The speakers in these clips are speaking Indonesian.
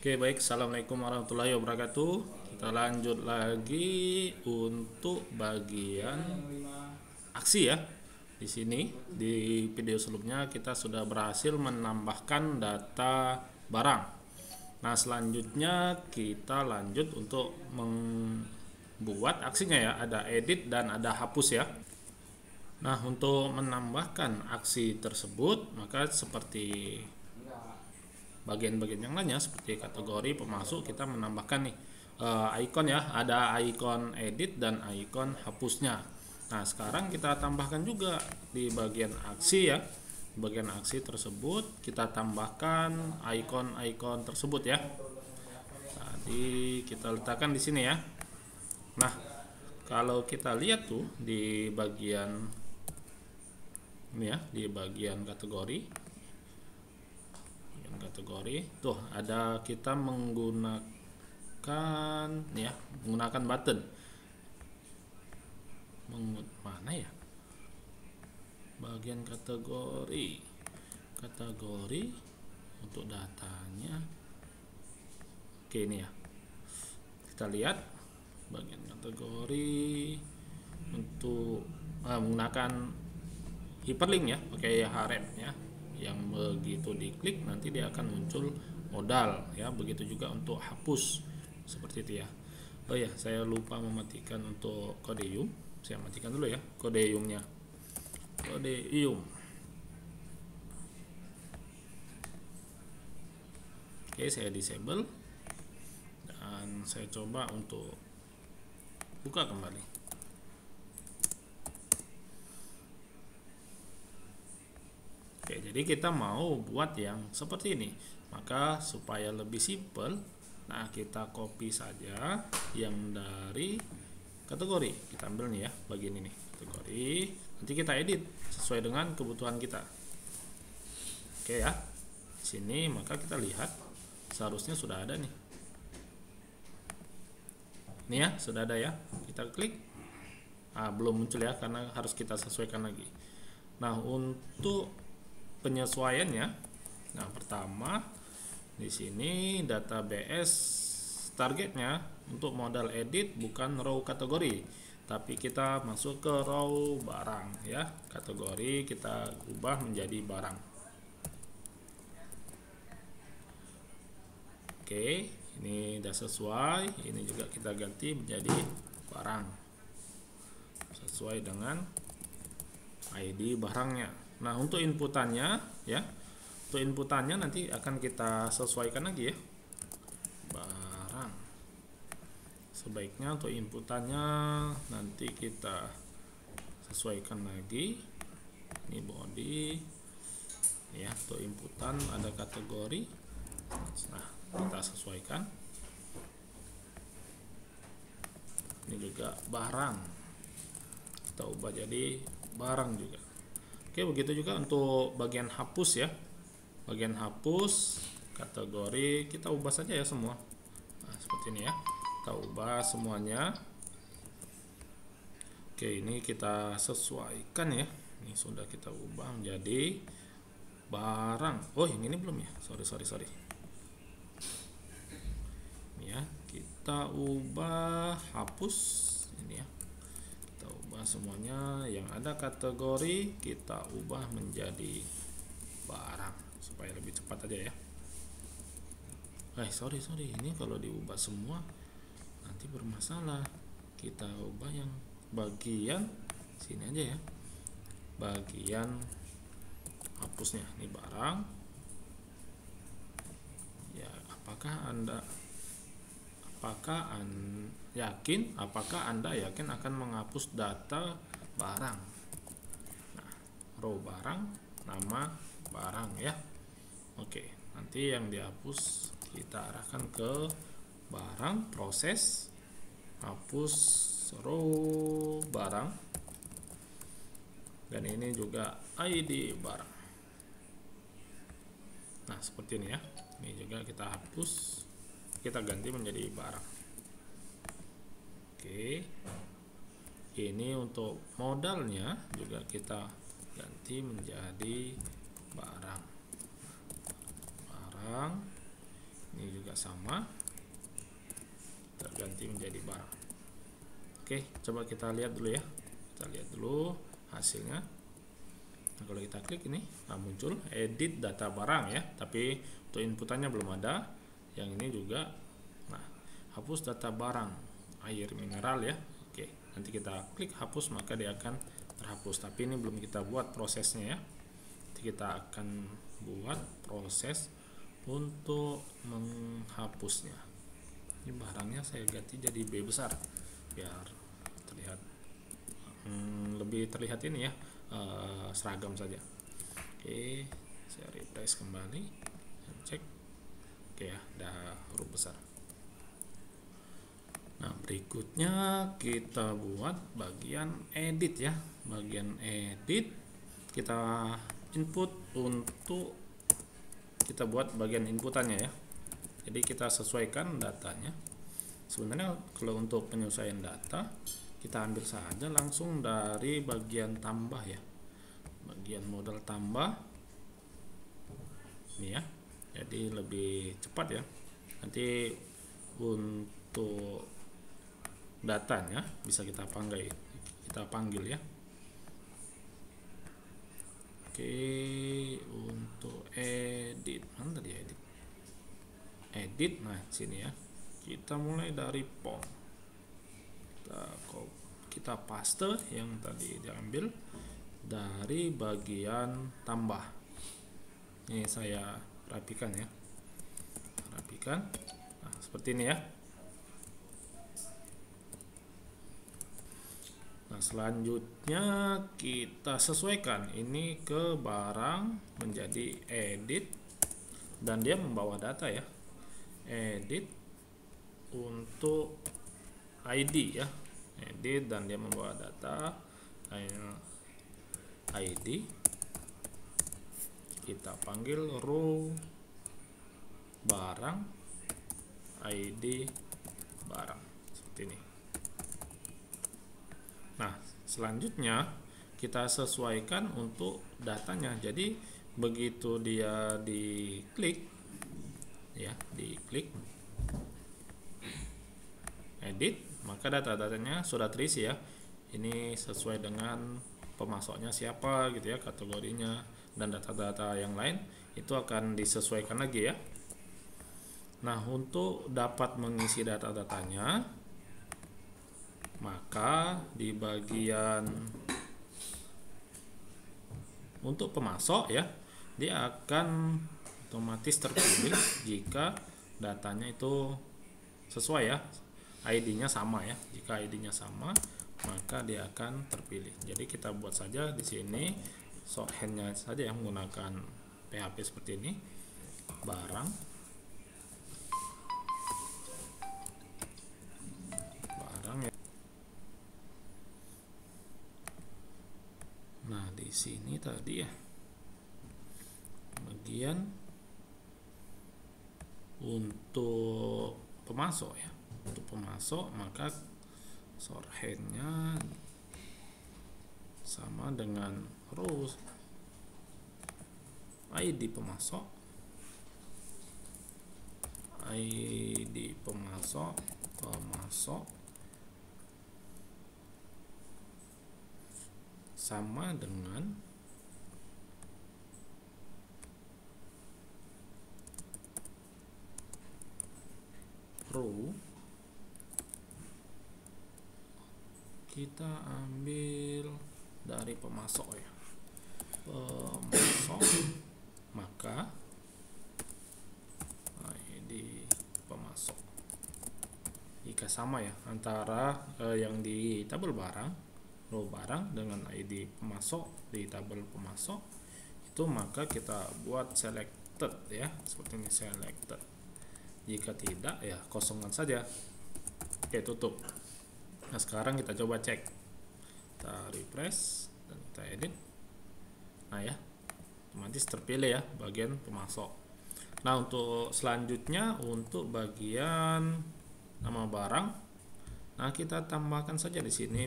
Oke, baik. Assalamualaikum warahmatullahi wabarakatuh. Kita lanjut lagi untuk bagian aksi ya. Di sini di video sebelumnya kita sudah berhasil menambahkan data barang. Nah, selanjutnya kita lanjut untuk membuat aksinya ya. Ada edit dan ada hapus ya. Nah, untuk menambahkan aksi tersebut, maka seperti bagian-bagian yang lainnya seperti kategori pemasuk, kita menambahkan nih icon ya, ada icon edit dan icon hapusnya. Nah, sekarang kita tambahkan juga di bagian aksi ya. Bagian aksi tersebut kita tambahkan icon-icon tersebut ya. Tadi kita letakkan di sini ya. Nah, kalau kita lihat tuh di bagian ini ya, di bagian kategori tuh ada kita menggunakan button mana ya, bagian kategori untuk datanya. Oke, ini ya, kita lihat bagian kategori untuk menggunakan hyperlink ya, pakai href ya, yang begitu diklik nanti dia akan muncul modal ya. Begitu juga untuk hapus seperti itu ya. Oh ya, saya lupa mematikan untuk kode ium. Saya matikan dulu ya kode iumnya. Kode ium. Oke, saya disable dan saya coba untuk buka kembali. Oke, jadi kita mau buat yang seperti ini. Maka supaya lebih simple, nah kita copy saja yang dari kategori. Kita ambil nih ya, bagian ini kategori. Nanti kita edit sesuai dengan kebutuhan kita. Oke ya. Sini maka kita lihat seharusnya sudah ada nih. Ini ya, sudah ada ya. Kita klik. Belum muncul ya karena harus kita sesuaikan lagi. Nah, untuk penyesuaiannya, nah pertama di sini database targetnya untuk modal edit bukan row kategori, tapi kita masuk ke row barang ya. Kategori kita ubah menjadi barang. Oke, ini sudah sesuai. Ini juga kita ganti menjadi barang sesuai dengan ID barangnya. Nah, untuk inputannya ya, untuk inputannya nanti akan kita sesuaikan lagi ya. Barang. Sebaiknya untuk inputannya nanti kita sesuaikan lagi. Ini body. Ya, untuk inputan ada kategori. Nah, kita sesuaikan. Ini juga barang. Kita ubah jadi barang juga. Oke, begitu juga untuk bagian hapus ya. Bagian hapus kategori kita ubah saja ya semua. Nah, seperti ini ya. Kita ubah semuanya. Oke, ini kita sesuaikan ya. Ini sudah kita ubah menjadi barang. Oh, yang ini belum ya. Sorry. Ini ya, kita ubah hapus ini ya. Semuanya yang ada kategori kita ubah menjadi barang supaya lebih cepat aja ya. Sorry, ini kalau diubah semua nanti bermasalah. Kita ubah yang bagian sini aja ya, bagian hapusnya. Ini barang ya. Apakah anda yakin akan menghapus data barang? Nah, row barang, nama barang ya. Oke, nanti yang dihapus kita arahkan ke barang, proses hapus row barang, dan ini juga ID barang. Nah, seperti ini ya. Ini juga kita hapus, kita ganti menjadi barang. Oke, ini untuk modalnya juga kita ganti menjadi barang. Ini Ini juga sama, terganti menjadi barang. Oke, coba kita lihat dulu ya. Kita lihat dulu hasilnya. Nah, kalau kita klik ini, muncul edit data barang ya, tapi untuk inputannya belum ada. Yang ini juga, nah, hapus data barang air mineral ya. Oke, nanti kita klik hapus, maka dia akan terhapus. Tapi ini belum kita buat prosesnya ya. Nanti kita akan buat proses untuk menghapusnya. Ini barangnya saya ganti jadi B besar biar terlihat lebih terlihat ini ya, seragam saja. Oke, saya refresh kembali, cek. Oke ya, udah huruf besar. Nah, berikutnya kita buat bagian edit ya. Bagian edit kita input untuk kita buat bagian inputannya ya. Jadi kita sesuaikan datanya. Sebenarnya kalau untuk penyesuaian data kita ambil saja langsung dari bagian tambah ya, bagian modal tambah ini ya, jadi lebih cepat ya. Nanti untuk datanya bisa kita panggil ya. Oke, untuk edit, mana tadi edit, nah sini ya, kita mulai dari pom, kita paste yang tadi diambil dari bagian tambah. Ini saya rapikan ya, nah seperti ini ya. Nah, selanjutnya kita sesuaikan ini ke barang menjadi edit, dan dia membawa data ya. Edit untuk ID ya, edit dan dia membawa data ID. Kita panggil row barang ID barang seperti ini. Nah, selanjutnya kita sesuaikan untuk datanya. Jadi begitu dia diklik ya, diklik edit, maka data-datanya sudah terisi ya. Ini sesuai dengan pemasoknya siapa gitu ya, kategorinya, dan data-data yang lain itu akan disesuaikan lagi ya. Nah, untuk dapat mengisi data-datanya, maka di bagian untuk pemasok ya, dia akan otomatis terpilih jika datanya itu sesuai ya, ID-nya sama ya. Jika ID-nya sama, maka dia akan terpilih. Jadi kita buat saja di sini shorthand-nya saja yang menggunakan PHP seperti ini, barang ya. Nah, di sini tadi ya, bagian untuk pemasok ya. Untuk pemasok, maka shorthand-nya sama dengan row ID pemasok, sama dengan row. Kita ambil dari pemasok ya, pemasok, maka ID pemasok. Jika sama ya antara yang di tabel barang, row barang, dengan ID pemasok di tabel pemasok itu, maka kita buat selected ya, seperti ini, selected. Jika tidak ya kosongkan saja. Oke, tutup. Nah, sekarang kita coba cek, kita refresh dan kita edit. Nah ya, otomatis terpilih ya bagian pemasok. Nah, untuk selanjutnya untuk bagian nama barang, nah kita tambahkan saja di sini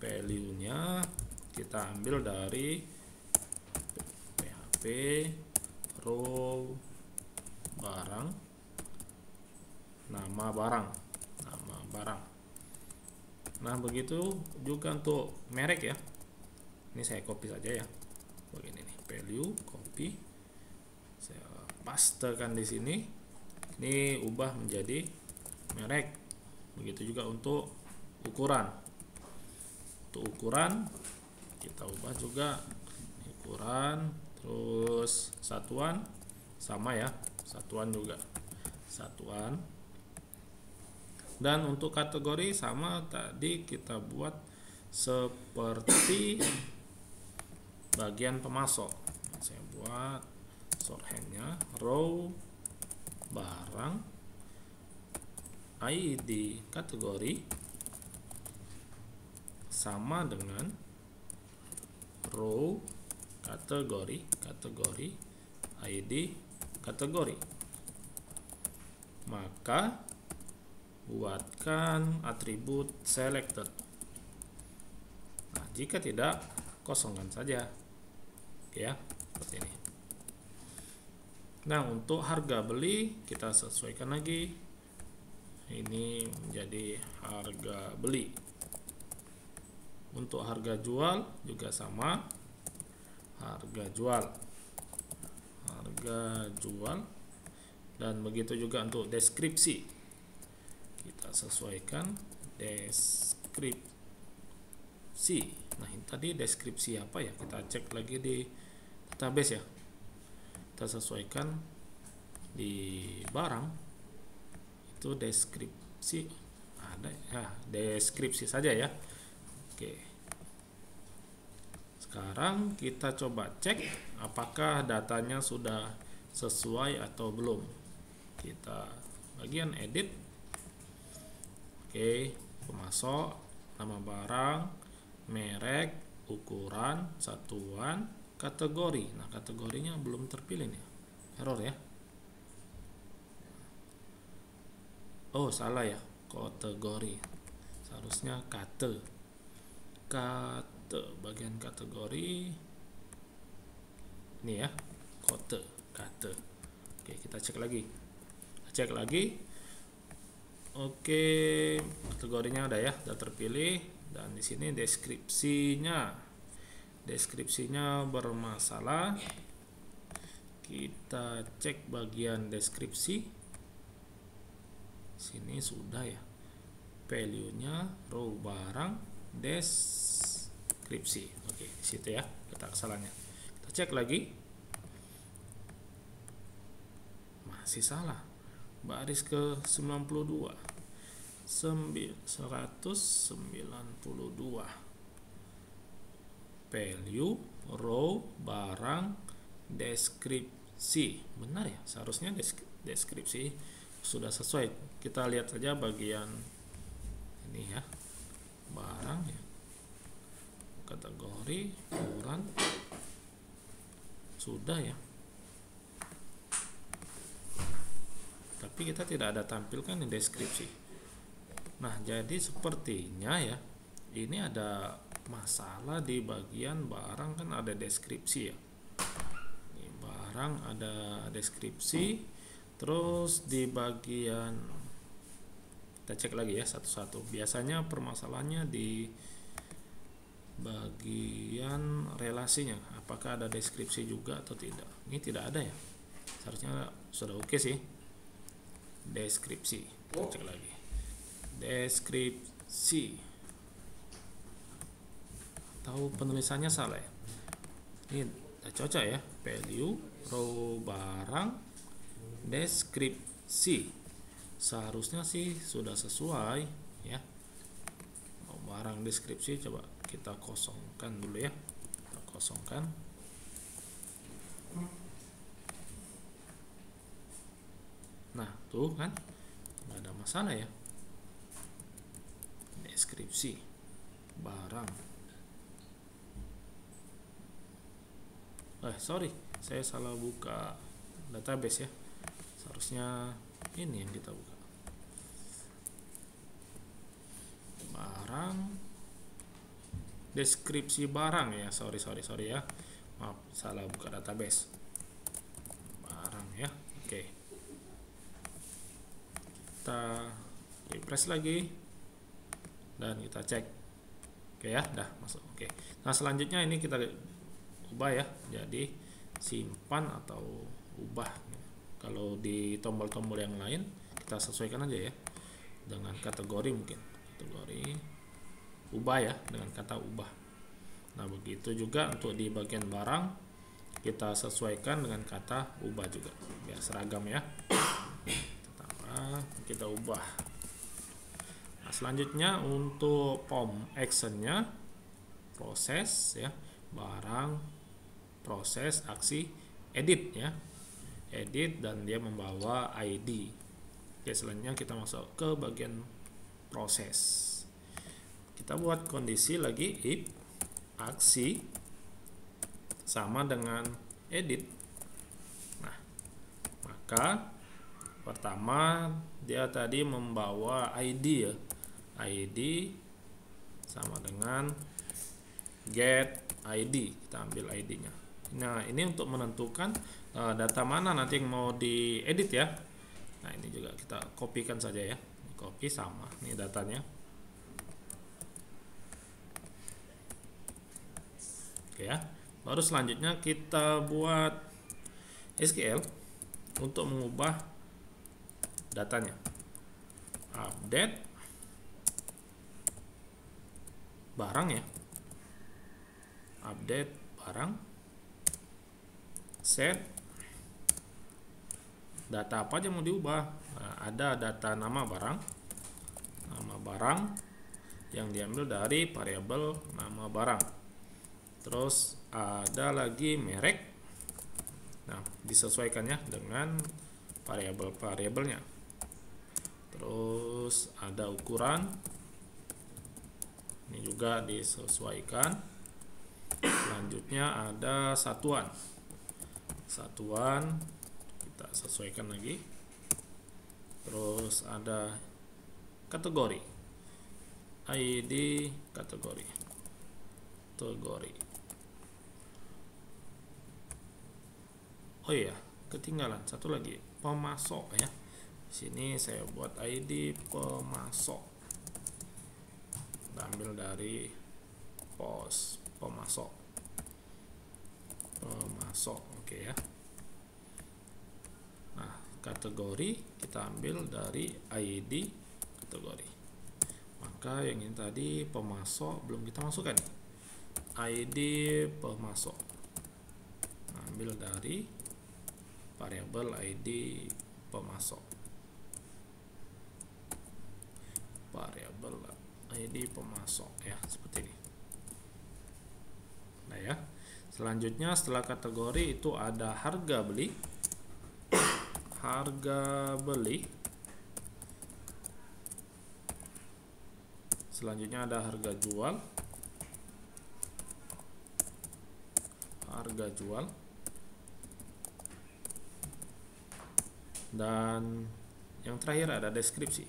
value-nya kita ambil dari PHP row barang nama barang. Nah, begitu juga untuk merek ya. Ini saya copy saja ya. Begini nih, value, copy. Saya pastekan di sini. Ini ubah menjadi merek. Begitu juga untuk ukuran. Untuk ukuran kita ubah juga ukuran, terus satuan sama ya, satuan juga satuan. Dan untuk kategori sama tadi kita buat seperti bagian pemasok. Saya buat shorthandnya row barang ID kategori sama dengan row kategori ID kategori. Maka buatkan atribut selected. Nah, jika tidak, kosongkan saja. Oke ya, seperti ini. Nah, untuk harga beli kita sesuaikan lagi. Ini menjadi harga beli. Untuk harga jual juga sama. Harga jual. Dan begitu juga untuk deskripsi. Kita sesuaikan deskripsi. Nah, ini tadi deskripsi apa ya? Kita cek lagi di database ya. Kita sesuaikan di barang itu deskripsi ada ya, deskripsi saja ya. Oke. Sekarang kita coba cek apakah datanya sudah sesuai atau belum. Kita bagian edit. Oke, pemasok, nama barang, merek, ukuran, satuan, kategori. Nah, kategorinya belum terpilih nih. Error ya. Oh, salah ya. Kategori. Seharusnya kate. Bagian kategori. Ini ya. Kate. Oke, kita cek lagi. Oke, kategorinya ada ya, sudah terpilih. Dan di sini deskripsinya bermasalah. Kita cek bagian deskripsi. Sini sudah ya. Value-nya row barang deskripsi. Oke, di situ ya letak kesalahannya. Kita cek lagi. Masih salah. Baris ke 192 value row barang deskripsi. Benar ya, seharusnya deskripsi sudah sesuai. Kita lihat saja bagian ini ya, barang ya, kategori, ukuran sudah ya, tapi kita tidak ada tampilkan di deskripsi. Nah, jadi sepertinya ya, ini ada masalah di bagian barang, kan ada deskripsi ya. Ini barang ada deskripsi, terus di bagian kita cek lagi ya satu-satu. Biasanya permasalahannya di bagian relasinya, apakah ada deskripsi juga atau tidak. Ini tidak ada ya, seharusnya sudah oke sih. Deskripsi, kita cek lagi deskripsi, tahu penulisannya salah ya. Ini tidak cocok ya, value row barang deskripsi, seharusnya sih sudah sesuai ya. Barang deskripsi coba kita kosongkan dulu ya, kita kosongkan. Nah, tuh kan nggak ada masalah ya. Deskripsi barang, sorry, saya salah buka database ya, seharusnya ini yang kita buka, barang deskripsi barang ya. Sorry ya, maaf, salah buka database barang ya. Oke, kita refresh lagi dan kita cek. Oke ya, dah masuk. Oke. Nah, selanjutnya ini kita ubah ya, jadi simpan atau ubah. Kalau di tombol-tombol yang lain kita sesuaikan aja ya dengan kategori, mungkin kategori ubah ya, dengan kata ubah. Nah, begitu juga untuk di bagian barang kita sesuaikan dengan kata ubah juga biar seragam ya. Kita ubah. Nah, selanjutnya untuk form actionnya proses ya, barang, proses, aksi, edit ya, edit, dan dia membawa ID. Oke, selanjutnya kita masuk ke bagian proses. Kita buat kondisi lagi if aksi sama dengan edit. Nah, maka pertama dia tadi membawa ID ya, ID sama dengan get ID, kita ambil ID-nya. Nah, ini untuk menentukan data mana nanti yang mau diedit ya. Nah, ini juga kita kopikan saja ya, copy sama ini datanya. Oke ya, baru selanjutnya kita buat SQL untuk mengubah datanya. Update barang ya, update barang, set data apa aja mau diubah. Nah, ada data nama barang yang diambil dari variabel nama barang. Terus ada lagi merek, nah disesuaikannya dengan variabelnya. Terus ada ukuran, ini juga disesuaikan. Selanjutnya ada satuan kita sesuaikan lagi. Terus ada kategori, ID kategori. Oh iya, ketinggalan satu lagi, pemasok ya. Sini saya buat ID pemasok, ambil dari pos pemasok. Oke ya. Nah, kategori kita ambil dari ID kategori. Maka yang ini tadi pemasok belum kita masukkan nih, ID pemasok, ambil dari variabel ID pemasok, ya, seperti ini. Nah ya, selanjutnya setelah kategori itu ada harga beli, selanjutnya ada harga jual, dan yang terakhir ada deskripsi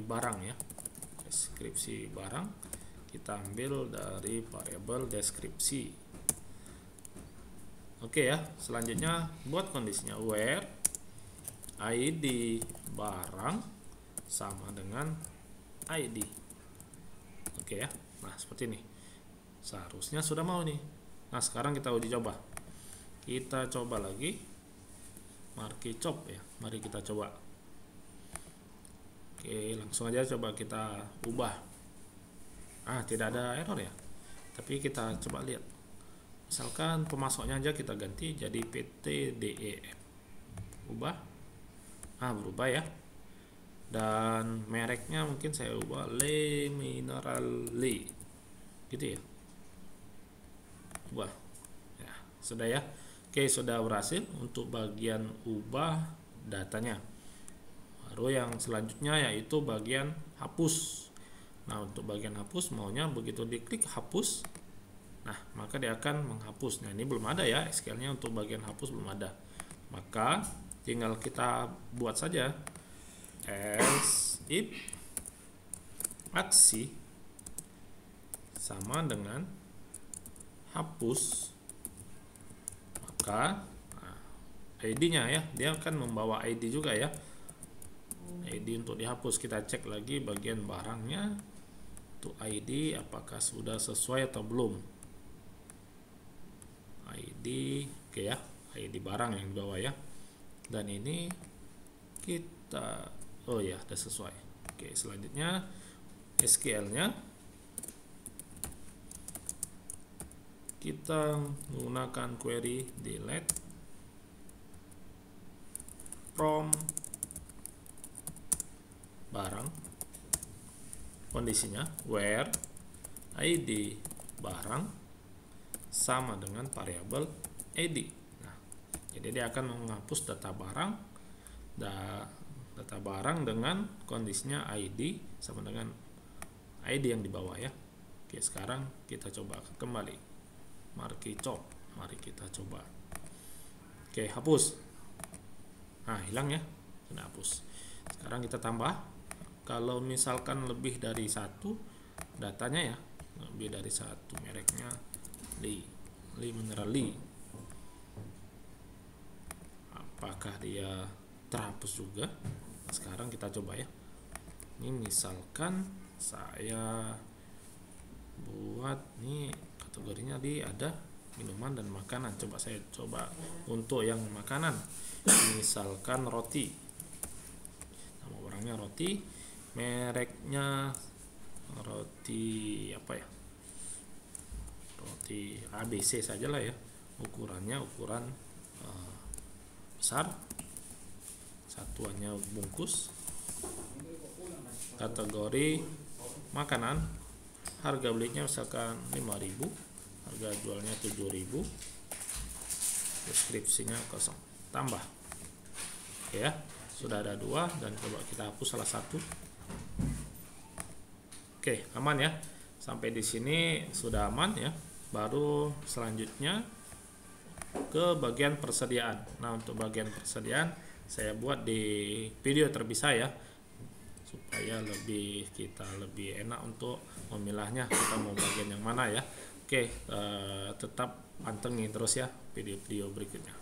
barang ya. Deskripsi barang kita ambil dari variabel deskripsi. Oke ya, selanjutnya buat kondisinya where ID barang sama dengan ID. Oke ya, nah seperti ini seharusnya sudah mau nih. Nah, sekarang kita uji coba. Kita coba lagi Marketshop ya, mari kita coba. Oke, langsung aja coba kita ubah. Tidak ada error ya, tapi kita coba lihat. Misalkan pemasoknya aja kita ganti jadi PTDEF, ubah. Berubah ya. Dan mereknya mungkin saya ubah Le Minerale gitu ya, ubah ya, sudah ya. Oke, sudah berhasil untuk bagian ubah datanya. Baru yang selanjutnya yaitu bagian hapus. Nah, untuk bagian hapus maunya begitu diklik hapus, nah maka dia akan menghapus. Nah, ini belum ada ya, SQL-nya untuk bagian hapus belum ada. Maka tinggal kita buat saja else if aksi sama dengan hapus, maka ID-nya ya, dia akan membawa ID juga ya. ID untuk dihapus, kita cek lagi bagian barangnya untuk ID apakah sudah sesuai atau belum. ID oke ya, ID barang yang dibawa ya. Dan ini kita oh ya udah sesuai. Oke, selanjutnya SQL-nya kita menggunakan query delete from barang, kondisinya where ID barang sama dengan variabel ID. Nah, jadi dia akan menghapus data barang dengan kondisinya ID sama dengan ID yang dibawa ya. Oke, sekarang kita coba kembali marketshop, mari kita coba. Oke, hapus. Nah, hilang ya, sudah hapus. Sekarang kita tambah. Kalau misalkan lebih dari satu datanya ya, lebih dari satu mereknya Lee Mineral Lee, apakah dia terhapus juga? Sekarang kita coba ya. Ini misalkan saya buat nih kategorinya ada minuman dan makanan. Coba saya coba untuk yang makanan, misalkan roti, nama barangnya roti, mereknya roti apa ya, roti ABC sajalah ya, ukurannya ukuran besar, satuannya bungkus, kategori makanan, harga belinya misalkan 5.000, harga jualnya 7.000, deskripsinya kosong, tambah. Oke ya, sudah ada dua dan coba kita hapus salah satu. Oke, aman ya, sampai di sini sudah aman ya. Baru selanjutnya ke bagian persediaan. Nah, untuk bagian persediaan saya buat di video terpisah ya, supaya kita lebih enak untuk memilahnya, kita mau bagian yang mana ya. Oke, tetap pantengin terus ya video-video berikutnya.